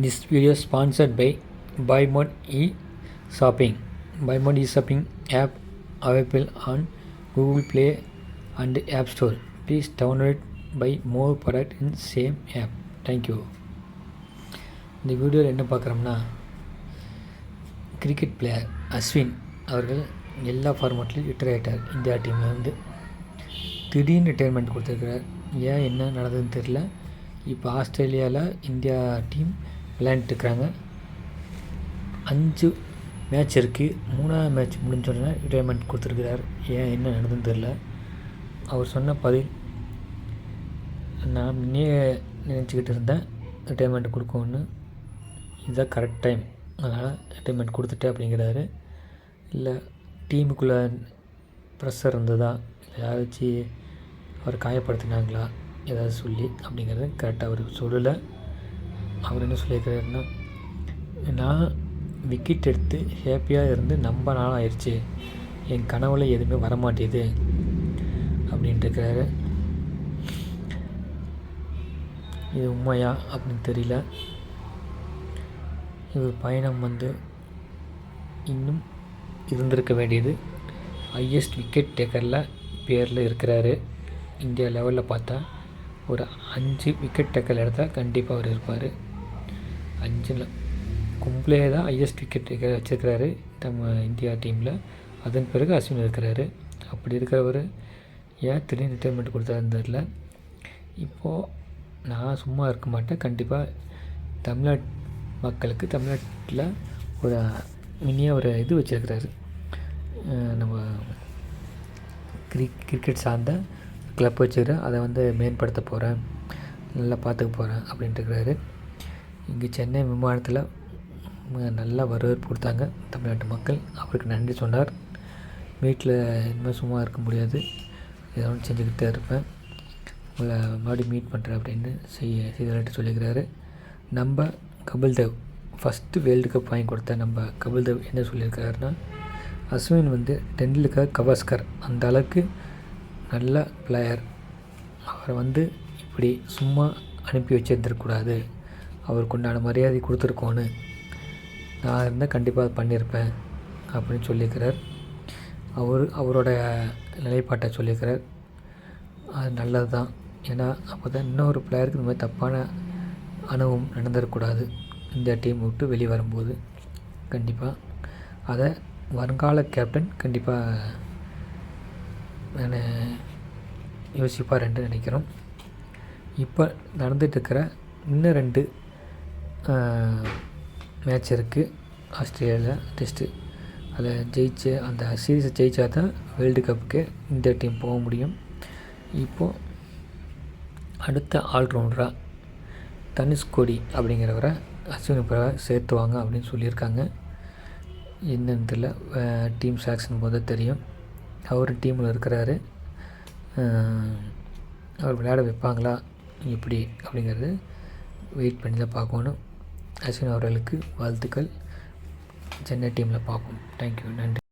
This video is sponsored by BuyMode e-Shopping. BuyMode e-Shopping app available on Google Play and App Store. Please download buy more product in same app. Thank you. இந்த வீடியோவில் என்ன பார்க்குறோம்னா, cricket player Ashwin அவர்கள் எல்லா ஃபார்மேட்லேயும் retire ஆகிட்டார். India டீம்லேருந்து திடீர்னு retirement கொடுத்துருக்கிறார். ஏன் என்ன நடந்ததுன்னு தெரில. இப்போ ஆஸ்திரேலியாவில் இந்தியா டீம் விளையாண்டுருக்குறாங்க. 5 மேட்ச் இருக்குது. 3ஆவது மேட்ச் முடிஞ்சோடனே ரிட்டையர்மெண்ட் கொடுத்துருக்கிறார். ஏன் என்ன நடந்ததுன்னு தெரில. அவர் சொன்ன பதில், நான் முன்னே நினச்சிக்கிட்டு இருந்தேன் ரிட்டையர்மெண்ட் கொடுக்கணுன்னு, இதுதான் கரெக்ட் டைம், அதனால் ரிட்டையர்மெண்ட் கொடுத்துட்டேன் அப்படிங்கிறாரு. இல்லை டீமுக்குள்ளே ப்ரெஷர் இருந்ததா, யாராச்சும் அவர் காயப்படுத்தினாங்களா ஏதாவது சொல்லி அப்படிங்கிறது கரெக்டாக அவர் சொல்லலை. அவர் என்ன சொல்லியிருக்கிறாருன்னா, நான் விக்கெட் எடுத்து ஹேப்பியாக இருந்து ரொம்ப நாள் ஆயிடுச்சு, என் கனவுல எதுவுமே வரமாட்டேது அப்படின்ட்டு இருக்கிறாரு. இது உண்மையா அப்படின்னு தெரியல. இவர் பயணம் இன்னும் இருந்திருக்க வேண்டியது. ஹையஸ்ட் விக்கெட் டேக்கரில் பேரில் இருக்கிறாரு. இந்தியா லெவலில் பார்த்தா ஒரு 5 விக்கெட் டேக்கர் எடுத்தால் கண்டிப்பாக அவர் இருப்பார். 5 கும்ப்ளே தான் ஹையஸ்ட் விக்கெட் டேக்கர் வச்சுருக்கிறாரு நம்ம இந்தியா டீமில். அதன் பிறகு அஸ்வின் இருக்கிறாரு. அப்படி இருக்கிறவர் ஏன் திடீர்னு ரிட்டையர்மெண்ட் கொடுத்தாருன்னு தெரில. இப்போது நான் சும்மா இருக்க மாட்டேன், கண்டிப்பாக தமிழ்நாட்டு மக்களுக்கு தமிழ்நாட்டில் ஒரு மினியாக ஒரு இது வச்சுருக்கிறாரு. நம்ம கிரிக்கெட் சார்ந்த கிளப் வச்சுக்கிறேன், அதை மேம்படுத்த போகிறேன், நல்லா பார்த்துக்க போகிறேன் அப்படின்ட்டு இருக்கிறாரு. இங்கே சென்னை விமானத்தில் நல்லா வரவேற்பு கொடுத்தாங்க தமிழ்நாட்டு மக்கள். அவருக்கு நன்றி சொன்னார். வீட்டில் இனிமேல் சும்மா இருக்க முடியாது, ஏதோ ஒன்று செஞ்சுக்கிட்டே இருப்பேன், உங்களை மறுபடியும் மீட் பண்ணுறேன் அப்படின்னு செய்தலாட்டு சொல்லியிருக்கிறாரு. நம்ம Kapil Dev first world cup வாங்கி கொடுத்த நம்ம கபில் தேவ் என்ன சொல்லியிருக்கிறாருன்னா, அஸ்வின் டெண்டுல்கர், கவாஸ்கர் அந்த அளவுக்கு நல்ல பிளேயர், அவரை இப்படி சும்மா அனுப்பி வச்சிருந்துருக்கூடாது, அவருக்கு உண்டான மரியாதை கொடுத்துருக்கோன்னு, நான் இருந்தால் கண்டிப்பாக பண்ணியிருப்பேன் அப்படின்னு சொல்லியிருக்கிறார். அவரோட நிலைப்பாட்டை சொல்லியிருக்கிறார். அது நல்லது தான். ஏன்னா அப்போ தான் இன்னொரு பிளேயருக்கு இந்த மாதிரி தப்பான அனுபவம் நடந்துடக்கூடாது. இந்த டீம் விட்டு வெளியே வரும்போது கண்டிப்பாக அதை வருங்கால கேப்டன் கண்டிப்பாக நான் யோசிப்பார் என்று நினைக்கிறோம். இப்போ நடந்துகிட்ருக்கிற இன்னும் 2 மேட்ச் இருக்குது ஆஸ்திரேலியாவில் டெஸ்ட்டு. அதில் ஜெயிச்சு அந்த சீரீஸை ஜெயித்தா தான் வேர்ல்டு கப்புக்கு இந்த டீம் போக முடியும். இப்போது அடுத்த ஆல்ரவுண்டராக தனுஷ்கோடி அப்படிங்கிறவரை அஸ்வின் சேர்த்துவாங்க அப்படின்னு சொல்லியிருக்காங்க. என்னன்னு தெரியல, டீம் செலெக்ஷன் போது தெரியும். அவர் டீமில் இருக்கிறாரு. அவர் விளையாட வைப்பாங்களா எப்படி அப்படிங்கிறது வெயிட் பண்ணி தான் பார்க்கணும். அஸ்வின் அவர்களுக்கு வாழ்த்துக்கள். சென்னை டீமில் பார்ப்போம். தேங்க்யூ, நன்றி.